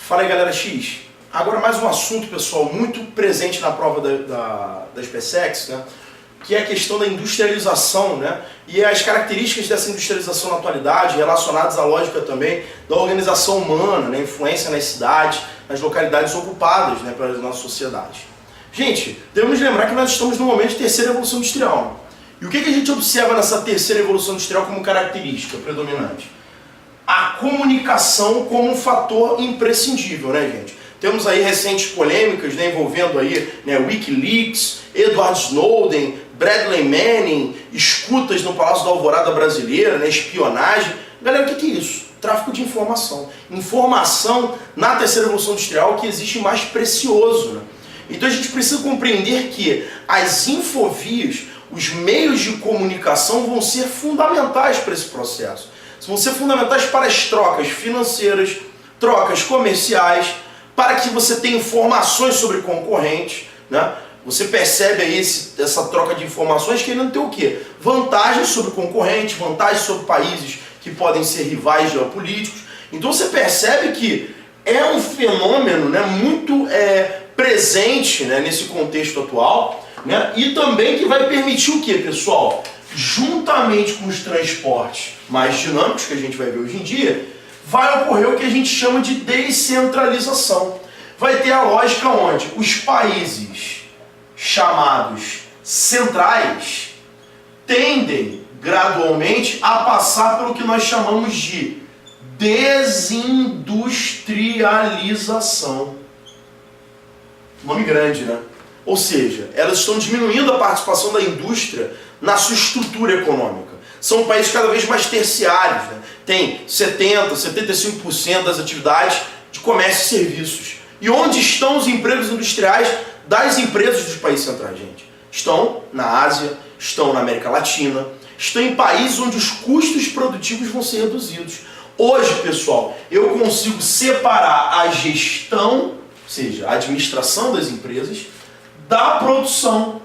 Fala aí, galera X. Agora mais um assunto, pessoal, muito presente na prova da SpaceX, né? Que é a questão da industrialização, né? E as características dessa industrialização na atualidade, relacionadas à lógica também da organização humana, né? Influência nas cidades, nas localidades ocupadas, né? Pela nossa sociedade. Gente, devemos lembrar que nós estamos no momento de terceira evolução industrial. E o que a gente observa nessa terceira evolução industrial como característica predominante? A comunicação como um fator imprescindível, né, gente? Temos aí recentes polêmicas, né, envolvendo aí, né, Wikileaks, Edward Snowden, Bradley Manning, escutas no Palácio da Alvorada Brasileira, né, espionagem. Galera, o que é isso? Tráfico de informação. Informação na terceira evolução industrial que existe mais precioso, né? Então a gente precisa compreender que as infovias, os meios de comunicação vão ser fundamentais para esse processo. Vão ser fundamentais para as trocas financeiras, trocas comerciais, para que você tenha informações sobre concorrentes, né? Você percebe aí essa troca de informações querendo ter o quê? Vantagens sobre concorrentes, vantagens sobre países que podem ser rivais geopolíticos. Então você percebe que é um fenômeno, né, muito presente, né, nesse contexto atual, né, e também que vai permitir o quê, pessoal? Juntamente com os transportes mais dinâmicos que a gente vai ver hoje em dia, vai ocorrer o que a gente chama de descentralização. Vai ter a lógica onde os países chamados centrais tendem gradualmente a passar pelo que nós chamamos de desindustrialização. Nome grande, né? Ou seja, elas estão diminuindo a participação da indústria na sua estrutura econômica. São países cada vez mais terciários, né? Tem 70%, 75% das atividades de comércio e serviços. E onde estão os empregos industriais das empresas dos países centrais, gente? Estão na Ásia, estão na América Latina, estão em países onde os custos produtivos vão ser reduzidos. Hoje, pessoal, eu consigo separar a gestão, ou seja, a administração das empresas, da produção.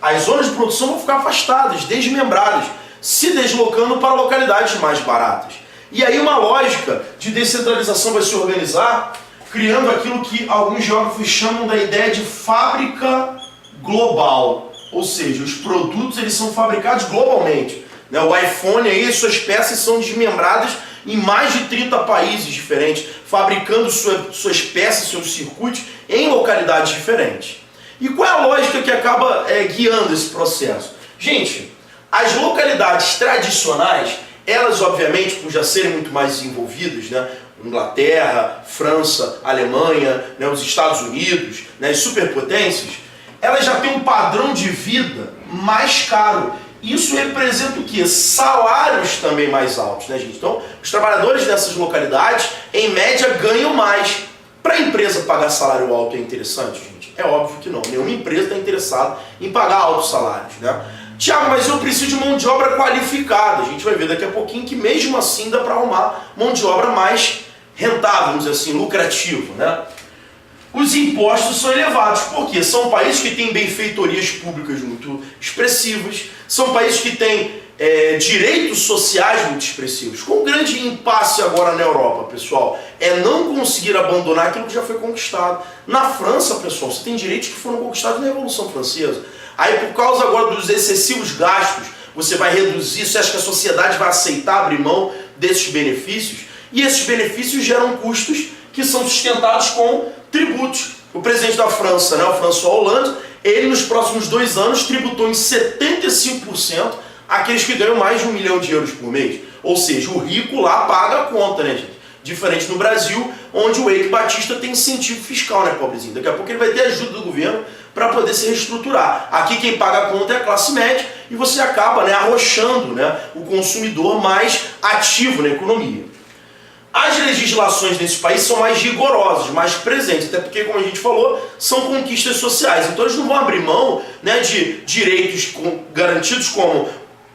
As zonas de produção vão ficar afastadas, desmembradas, se deslocando para localidades mais baratas. E aí uma lógica de descentralização vai se organizar, criando aquilo que alguns geógrafos chamam da ideia de fábrica global. Ou seja, os produtos eles são fabricados globalmente. Né? O iPhone aí, suas peças são desmembradas em mais de 30 países diferentes, fabricando suas peças, seus circuitos em localidades diferentes. E qual é a lógica que acaba guiando esse processo? Gente, as localidades tradicionais, elas obviamente, por já serem muito mais desenvolvidas, né? Inglaterra, França, Alemanha, né? Os Estados Unidos, né? As superpotências, elas já têm um padrão de vida mais caro. Isso representa o quê? Salários também mais altos, né, gente? Então, os trabalhadores dessas localidades, em média, ganham mais. Para a empresa pagar salário alto é interessante, gente? É óbvio que não. Nenhuma empresa está interessada em pagar altos salários, né? Tiago, mas eu preciso de mão de obra qualificada. A gente vai ver daqui a pouquinho que mesmo assim dá para arrumar mão de obra mais rentável, vamos dizer assim, lucrativa, né? Os impostos são elevados, porque são países que têm benfeitorias públicas muito expressivas, são países que têm direitos sociais muito expressivos. Com um grande impasse agora na Europa, pessoal, é não conseguir abandonar aquilo que já foi conquistado. Na França, pessoal, você tem direitos que foram conquistados na Revolução Francesa. Aí, por causa agora dos excessivos gastos, você vai reduzir, você acha que a sociedade vai aceitar abrir mão desses benefícios? E esses benefícios geram custos que são sustentados com tributos. O presidente da França, né, o François Hollande, ele nos próximos 2 anos tributou em 75% aqueles que ganham mais de €1 milhão por mês. Ou seja, o rico lá paga a conta, né, gente? Diferente no Brasil, onde o Eike Batista tem incentivo fiscal, né, pobrezinho? Daqui a pouco ele vai ter ajuda do governo para poder se reestruturar. Aqui quem paga a conta é a classe média e você acaba, né, arrochando, né, o consumidor mais ativo na economia. As legislações nesse país são mais rigorosas, mais presentes, até porque, como a gente falou, são conquistas sociais. Então eles não vão abrir mão, né, de direitos garantidos como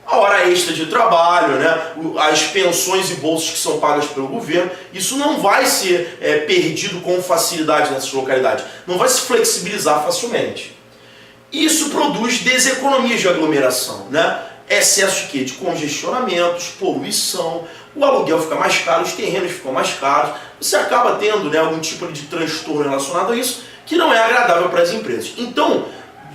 a hora extra de trabalho, né, as pensões e bolsas que são pagas pelo governo. Isso não vai ser perdido com facilidade nessas localidades. Não vai se flexibilizar facilmente. Isso produz deseconomias de aglomeração, né? excesso de quê? De congestionamentos, poluição, o aluguel fica mais caro, os terrenos ficam mais caros, você acaba tendo, né, algum tipo de transtorno relacionado a isso, que não é agradável para as empresas. Então,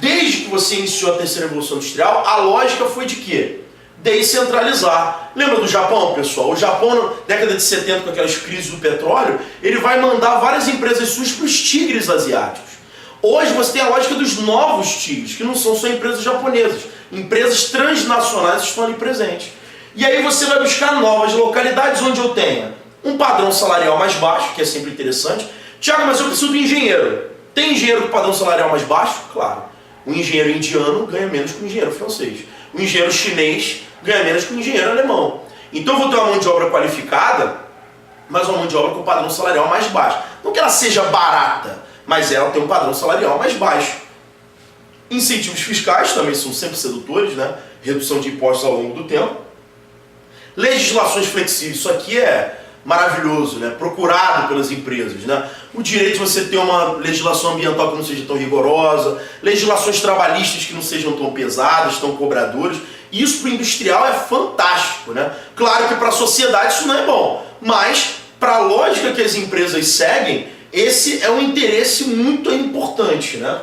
desde que você iniciou a terceira revolução industrial, a lógica foi de quê? Descentralizar. Lembra do Japão, pessoal? O Japão, na década de 70, com aquelas crises do petróleo, ele vai mandar várias empresas suas para os tigres asiáticos. Hoje você tem a lógica dos novos tigres, que não são só empresas japonesas. Empresas transnacionais estão ali presentes. E aí você vai buscar novas localidades onde eu tenha um padrão salarial mais baixo, que é sempre interessante. Tiago, mas eu preciso de engenheiro. Tem engenheiro com padrão salarial mais baixo? Claro. O engenheiro indiano ganha menos que o engenheiro francês. O engenheiro chinês ganha menos que o engenheiro alemão. Então eu vou ter uma mão de obra qualificada, mas uma mão de obra com padrão salarial mais baixo. Não que ela seja barata, mas ela tem um padrão salarial mais baixo. Incentivos fiscais também são sempre sedutores, né? Redução de impostos ao longo do tempo. Legislações flexíveis, isso aqui é maravilhoso, né? Procurado pelas empresas, né? O direito de você ter uma legislação ambiental que não seja tão rigorosa, legislações trabalhistas que não sejam tão pesadas, tão cobradoras. Isso para o industrial é fantástico, né? Claro que para a sociedade isso não é bom, mas para a lógica que as empresas seguem, esse é um interesse muito importante, né?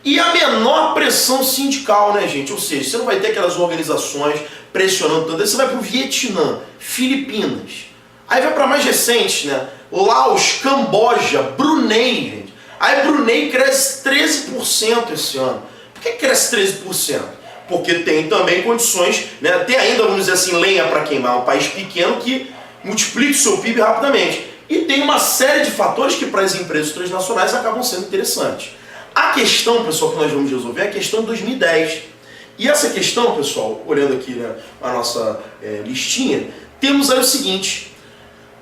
E a menor pressão sindical, né, gente? Ou seja, você não vai ter aquelas organizações pressionando tanto. Aí você vai para o Vietnã, Filipinas. Aí vai para mais recentes, né? Laos, Camboja, Brunei, gente. Aí Brunei cresce 13% esse ano. Por que cresce 13%? Porque tem também condições, né? Tem ainda, vamos dizer assim, lenha para queimar. Um país pequeno que multiplica o seu PIB rapidamente. E tem uma série de fatores que para as empresas transnacionais acabam sendo interessantes. A questão, pessoal, que nós vamos resolver é a questão de 2010. E essa questão, pessoal, olhando aqui, né, a nossa listinha, temos aí o seguinte: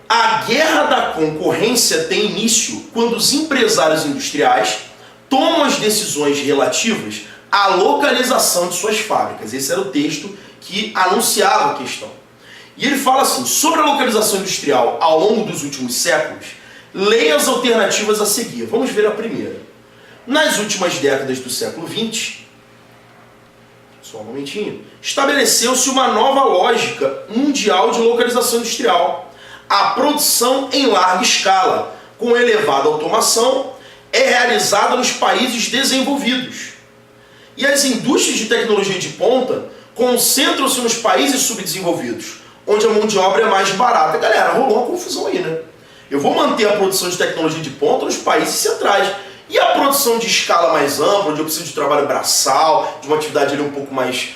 a guerra da concorrência tem início quando os empresários industriais tomam as decisões relativas à localização de suas fábricas. Esse era o texto que anunciava a questão. E ele fala assim: sobre a localização industrial ao longo dos últimos séculos, leia as alternativas a seguir. Vamos ver a primeira. Nas últimas décadas do século XX, só um momentinho, estabeleceu-se uma nova lógica mundial de localização industrial. A produção em larga escala, com elevada automação, é realizada nos países desenvolvidos. E as indústrias de tecnologia de ponta concentram-se nos países subdesenvolvidos, onde a mão de obra é mais barata. Galera, rolou uma confusão aí, né? Eu vou manter a produção de tecnologia de ponta nos países centrais. E a produção de escala mais ampla, onde eu preciso de trabalho braçal, de uma atividade ali um pouco mais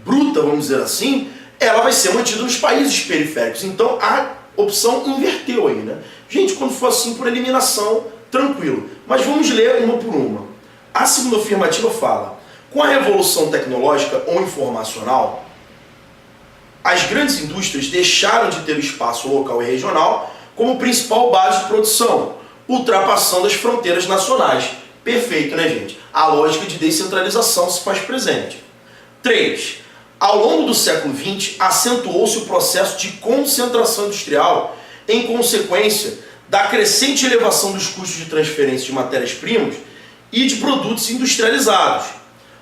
bruta, vamos dizer assim, ela vai ser mantida nos países periféricos. Então a opção inverteu aí, né? Gente, quando for assim por eliminação, tranquilo. Mas vamos ler uma por uma. A segunda afirmativa fala: com a revolução tecnológica ou informacional, as grandes indústrias deixaram de ter o espaço local e regional como principal base de produção, ultrapassando as fronteiras nacionais. Perfeito, né, gente? A lógica de descentralização se faz presente. 3. Ao longo do século XX, acentuou-se o processo de concentração industrial em consequência da crescente elevação dos custos de transferência de matérias-primas e de produtos industrializados.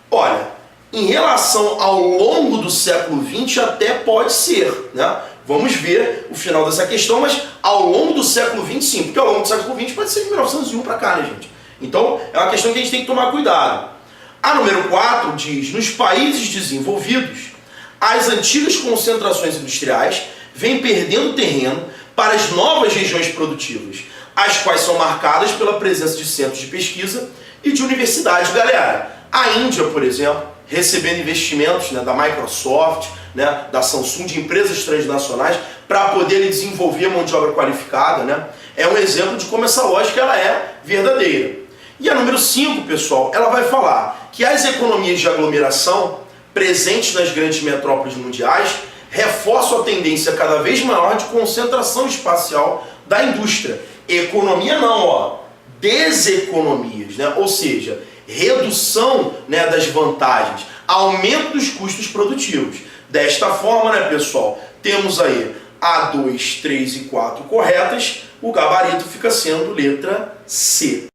Olha, em relação ao longo do século XX, até pode ser, né? Vamos ver o final dessa questão, mas ao longo do século XX, sim, porque ao longo do século XX pode ser de 1901 para cá, né, gente? Então, é uma questão que a gente tem que tomar cuidado. A número 4 diz: nos países desenvolvidos, as antigas concentrações industriais vêm perdendo terreno para as novas regiões produtivas, as quais são marcadas pela presença de centros de pesquisa e de universidades. Galera, a Índia, por exemplo, recebendo investimentos, né, da Microsoft, né, da Samsung, de empresas transnacionais, para poder desenvolver mão de obra qualificada, né, é um exemplo de como essa lógica ela é verdadeira. E a número 5, pessoal, ela vai falar que as economias de aglomeração presentes nas grandes metrópoles mundiais reforçam a tendência cada vez maior de concentração espacial da indústria. Economia não, ó, deseconomias, né? Ou seja, redução, né, das vantagens, aumento dos custos produtivos. Desta forma, né, pessoal, temos aí A, 2, 3 e 4 corretas, o gabarito fica sendo letra C.